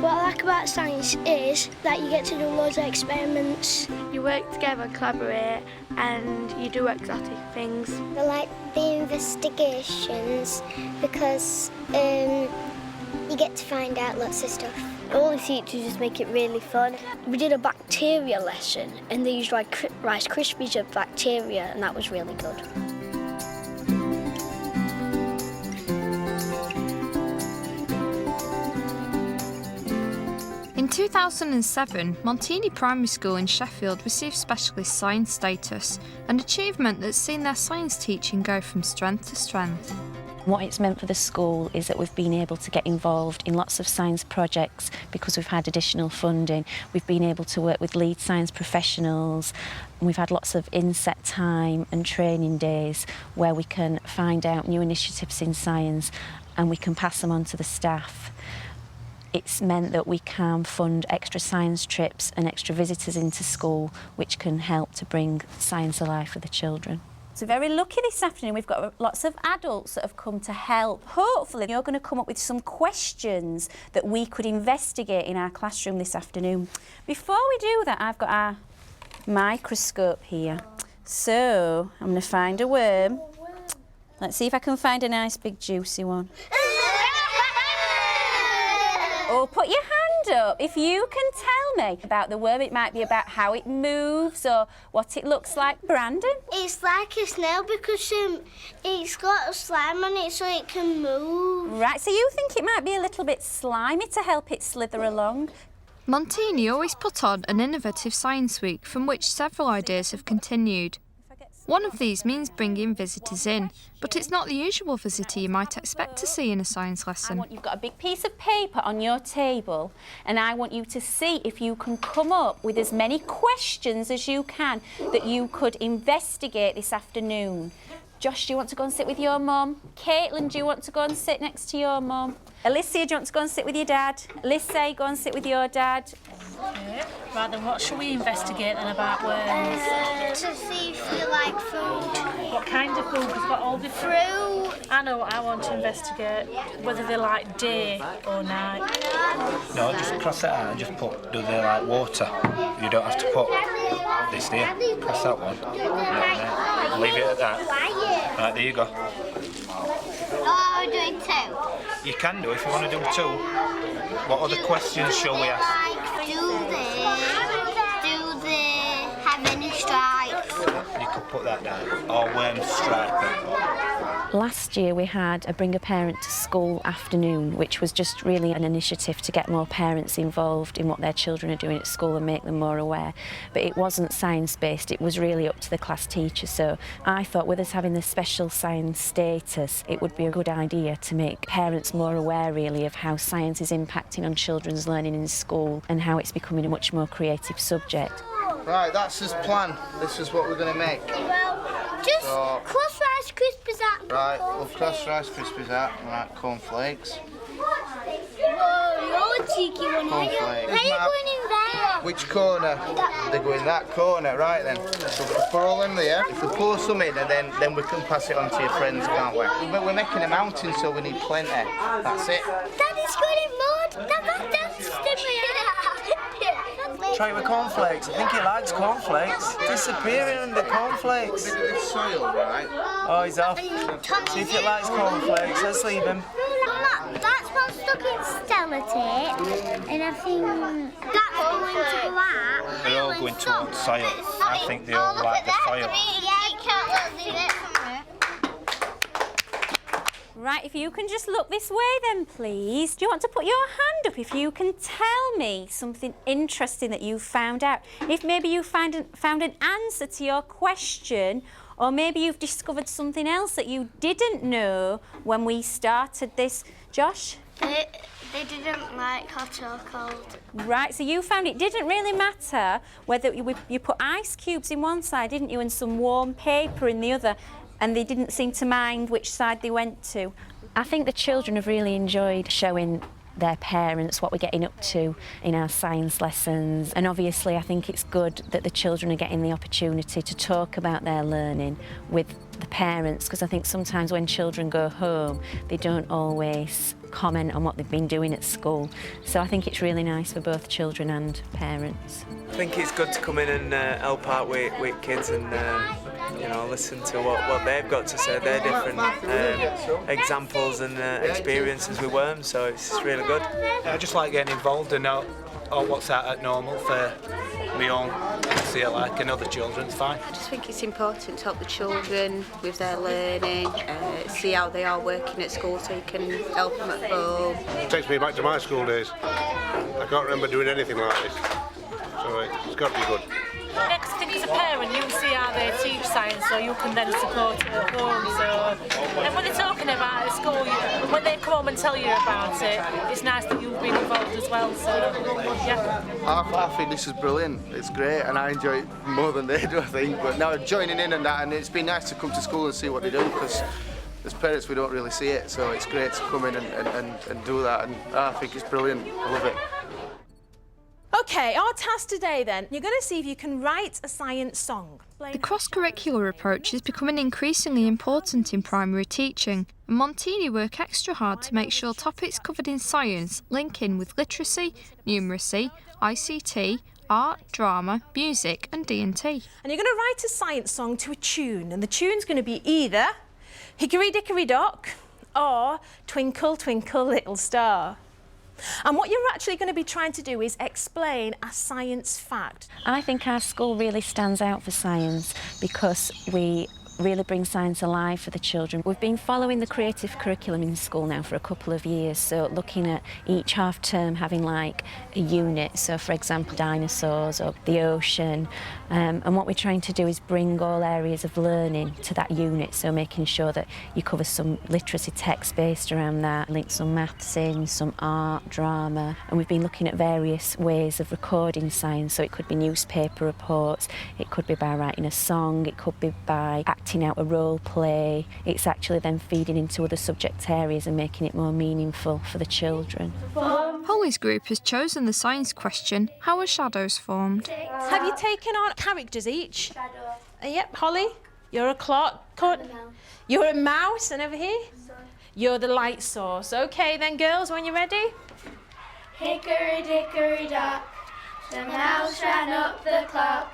What I like about science is that you get to do loads of experiments. You work together, collaborate, and you do exotic things. I like the investigations because you get to find out lots of stuff. All the teachers just make it really fun. We did a bacteria lesson and they used Rice Krispies of bacteria, and that was really good. In 2007, Montini Primary School in Sheffield received specialist science status, an achievement that's seen their science teaching go from strength to strength. What it's meant for the school is that we've been able to get involved in lots of science projects because we've had additional funding. We've been able to work with lead science professionals. We've had lots of inset time and training days where we can find out new initiatives in science and we can pass them on to the staff. It's meant that we can fund extra science trips and extra visitors into school, which can help to bring science alive for the children. So very lucky this afternoon, we've got lots of adults that have come to help. Hopefully you're going to come up with some questions that we could investigate in our classroom this afternoon. Before we do that, I've got our microscope here. So I'm going to find a worm. Let's see if I can find a nice big juicy one. Oh, put your hand up. If you can tell me about the worm, it might be about how it moves or what it looks like. Brandon? It's like a snail because it's got a slime on it so it can move. Right, so you think it might be a little bit slimy to help it slither along? Montini always put on an innovative science week from which several ideas have continued. One of these means bringing visitors in, but it's not the usual visitor you might expect to see in a science lesson. You've got a big piece of paper on your table and I want you to see if you can come up with as many questions as you can that you could investigate this afternoon. Josh, do you want to go and sit with your mum? Caitlin, do you want to go and sit next to your mum? Alicia, do you want to go and sit with your dad? Lissy, go and sit with your dad. Okay. Right then, what shall we investigate then about worms? To see if you like food. What kind of food? We've got all different... Fruit. I know what I want to investigate, whether they like day or night. No, just cross it out and just put, do they like water? You don't have to put this there. Press that one. No. Leave it at that. Right, there you go. Oh, we're doing two. You can do if you want to do two. What other questions shall we ask? Do they have any stripes? You could put that down. Or worm stripe. Last year we had a Bring a Parent to School afternoon, which was just really an initiative to get more parents involved in what their children are doing at school and make them more aware. But it wasn't science-based, it was really up to the class teacher. So I thought with us having the special science status, it would be a good idea to make parents more aware really of how science is impacting on children's learning in school and how it's becoming a much more creative subject. Right, that's his plan. This is what we're going to make. Well, just cross Rice Krispies out. Right, we'll cross Rice Krispies out. Right, cornflakes. Whoa, you're a cheeky one, aren't you? How are you going in there? Which corner? They go in that corner, right then. So we'll put all them there. If we pour some in, and then we can pass it on to your friends, can't we? We're making a mountain, so we need plenty. That's it. Daddy's going in mud. That's Try it with cornflakes. I think he likes cornflakes. Disappearing under cornflakes. A bit of this soil, right? Oh, he's off. See if he likes cornflakes. Let's leave him. That's what's stuck in Stellatape, and I think that's going to that. They're all going towards soil. I think they all like the soil. Right, if you can just look this way then, please. Do you want to put your hand up if you can tell me something interesting that you found out? If maybe you found an answer to your question, or maybe you've discovered something else that you didn't know when we started this. Josh? They didn't like hot or cold. Right, so you found it didn't really matter whether you put ice cubes in one side, didn't you, and some warm paper in the other, and they didn't seem to mind which side they went to. I think the children have really enjoyed showing their parents, what we're getting up to in our science lessons. And obviously I think it's good that the children are getting the opportunity to talk about their learning with the parents, because I think sometimes when children go home they don't always comment on what they've been doing at school. So I think it's really nice for both children and parents. I think it's good to come in and help out with kids and you know, listen to what they've got to say, their different examples and experiences with worms, so it's really good. I just like getting involved and know what's out at normal for my own, see it like, and other children, it's fine. I just think it's important to help the children with their learning, see how they are working at school so you can help them at home. It takes me back to my school days. I can't remember doing anything like this, so it's got to be good. Next thing as a parent, you see how they teach science, so you can then support it at home. So, and when they're talking about it at school, when they come home and tell you about it, it's nice that you've been involved as well. So, yeah. I think this is brilliant. It's great, and I enjoy it more than they do, I think. But now joining in and that, and it's been nice to come to school and see what they do, because as parents we don't really see it. So it's great to come in and do that, and I think it's brilliant. I love it. OK, our task today then, you're going to see if you can write a science song. The cross-curricular approach is becoming increasingly important in primary teaching, and Montini work extra hard to make sure topics covered in science link in with literacy, numeracy, ICT, art, drama, music and D&T. And you're going to write a science song to a tune, and the tune's going to be either Hickory Dickory Dock or Twinkle Twinkle Little Star. And what you're actually going to be trying to do is explain a science fact. I think our school really stands out for science because we really bring science alive for the children. We've been following the creative curriculum in school now for a couple of years, so looking at each half term having like a unit, so for example dinosaurs or the ocean, and what we're trying to do is bring all areas of learning to that unit, so making sure that you cover some literacy text based around that, link some maths in, some art, drama, and we've been looking at various ways of recording science, so it could be newspaper reports, it could be by writing a song, it could be by acting out a role play. It's actually then feeding into other subject areas and making it more meaningful for the children. Holly's group has chosen the science question, how are shadows formed? Have you taken on characters each? Yep, Holly, you're a clock. You're a mouse, and over here? You're the light source. OK then, girls, when you're ready? Hickory dickory dock, the mouse ran up the clock.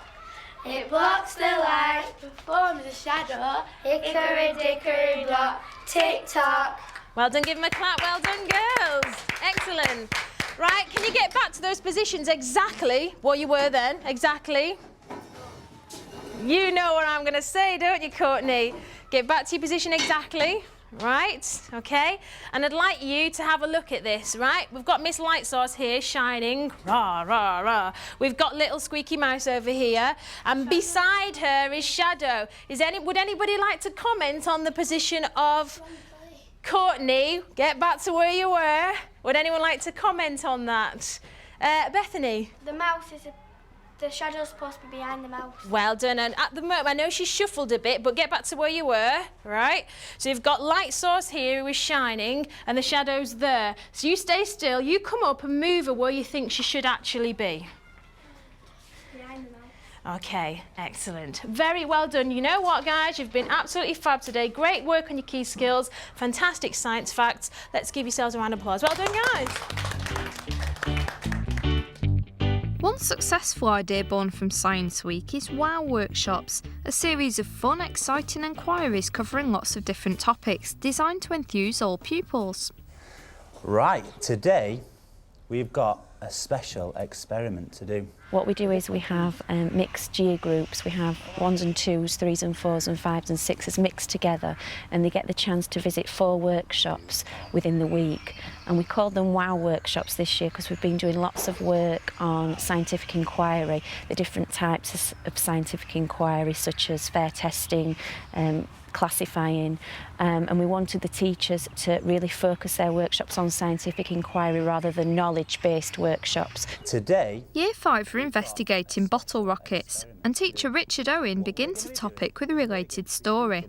It blocks the light, performs a shadow. Hickory dickory dock, tick tock. Well done, give them a clap. Well done, girls. Excellent. Right, can you get back to those positions exactly what you were then? Exactly. You know what I'm going to say, don't you, Courtney? Get back to your position exactly. Right, OK. And I'd like you to have a look at this, right? We've got Miss Light Source here shining, rah, rah, rah. We've got little Squeaky Mouse over here, and beside her is Shadow. Would anybody like to comment on the position of Courtney? Get back to where you were. Would anyone like to comment on that? Bethany? The mouse is the shadow's supposed to be behind the mouse. Well done, and at the moment, I know she shuffled a bit, but get back to where you were, right? So you've got Light Source here who is shining, and the shadow's there. So you stay still, you come up and move her where you think she should actually be. Behind the mouse. OK, excellent. Very well done. You know what, guys? You've been absolutely fab today. Great work on your key skills. Fantastic science facts. Let's give yourselves a round of applause. Well done, guys. One successful idea born from Science Week is WOW Workshops, a series of fun, exciting inquiries covering lots of different topics, designed to enthuse all pupils. Right, today we've got a special experiment to do. What we do is we have mixed year groups. We have 1s and 2s, 3s and 4s and 5s and 6s mixed together, and they get the chance to visit 4 workshops within the week. And we called them WOW Workshops this year because we've been doing lots of work on scientific inquiry, the different types of scientific inquiry, such as fair testing, classifying, and we wanted the teachers to really focus their workshops on scientific inquiry rather than knowledge-based workshops. Today, Year 5 are investigating bottle rockets, and teacher Richard Owen begins the topic with a related story.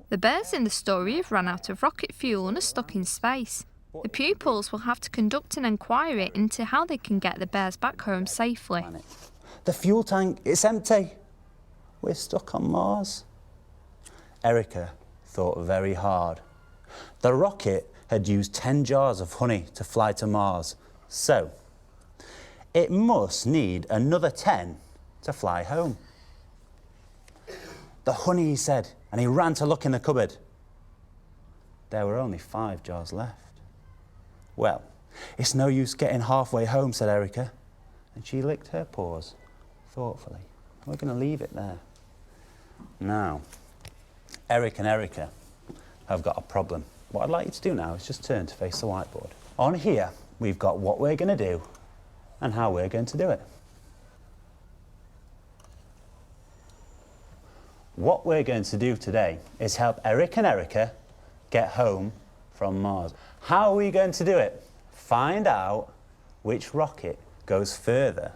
The bears in the story have run out of rocket fuel and are stuck in space. The pupils will have to conduct an inquiry into how they can get the bears back home safely. The fuel tank, it's empty. We're stuck on Mars. Erica thought very hard. The rocket had used 10 jars of honey to fly to Mars, so it must need another 10 to fly home. The honey, he said, and he ran to look in the cupboard. There were only 5 jars left. Well, it's no use getting halfway home, said Erica, and she licked her paws thoughtfully. We're going to leave it there. Now, Eric and Erica have got a problem. What I'd like you to do now is just turn to face the whiteboard. On here, we've got what we're going to do and how we're going to do it. What we're going to do today is help Eric and Erica get home from Mars. How are we going to do it? Find out which rocket goes further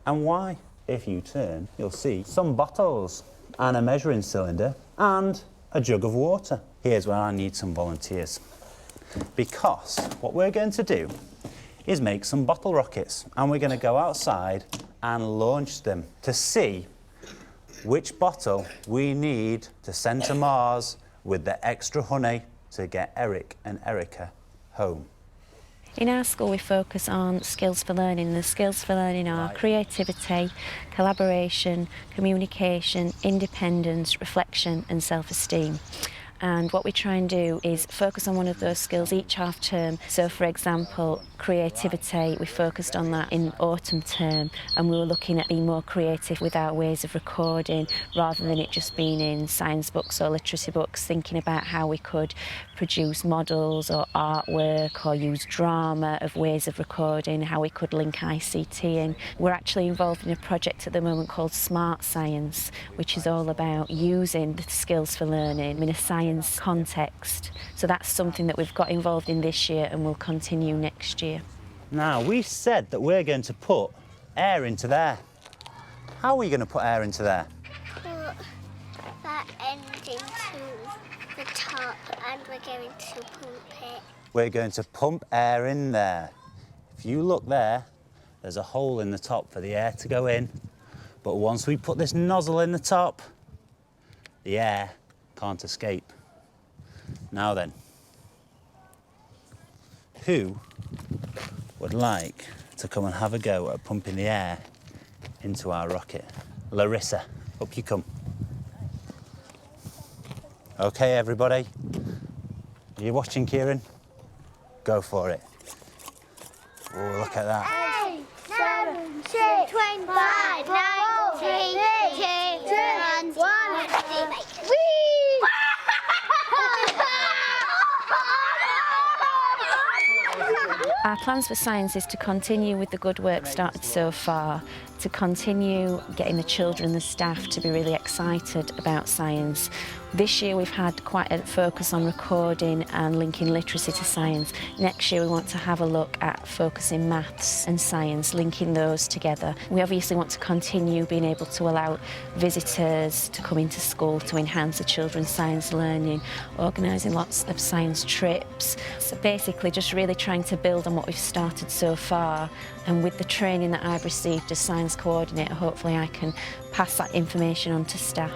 and why. If you turn, you'll see some bottles and a measuring cylinder and a jug of water. Here's where I need some volunteers, because what we're going to do is make some bottle rockets, and we're going to go outside and launch them to see which bottle we need to send to Mars with the extra honey to get Eric and Erica home. In our school we focus on skills for learning. The skills for learning are creativity, collaboration, communication, independence, reflection and self-esteem. And what we try and do is focus on one of those skills each half term. So for example, creativity, we focused on that in autumn term, and we were looking at being more creative with our ways of recording rather than it just being in science books or literacy books, thinking about how we could produce models or artwork or use drama of ways of recording, how we could link ICT in. We're actually involved in a project at the moment called Smart Science, which is all about using the skills for learning in a science context. So that's something that we've got involved in this year and will continue next year. Now, we said that we're going to put air into there. How are we going to put air into there? Put that end into the top and we're going to pump it. We're going to pump air in there. If you look there, there's a hole in the top for the air to go in. But once we put this nozzle in the top, the air can't escape. Now then, who would like to come and have a go at pumping the air into our rocket? Larissa, up you come. Okay, everybody. Are you watching, Kieran? Go for it. Oh, look at that. 8, 7, 6, 25, 9, 3, 2, 1. Whee! Our plans for science is to continue with the good work started so far, to continue getting the children and the staff to be really excited about science. This year we've had quite a focus on recording and linking literacy to science. Next year we want to have a look at focusing maths and science, linking those together. We obviously want to continue being able to allow visitors to come into school to enhance the children's science learning, organising lots of science trips. So basically just really trying to build on what we've started so far, and with the training that I've received as science coordinator, hopefully I can pass that information on to staff.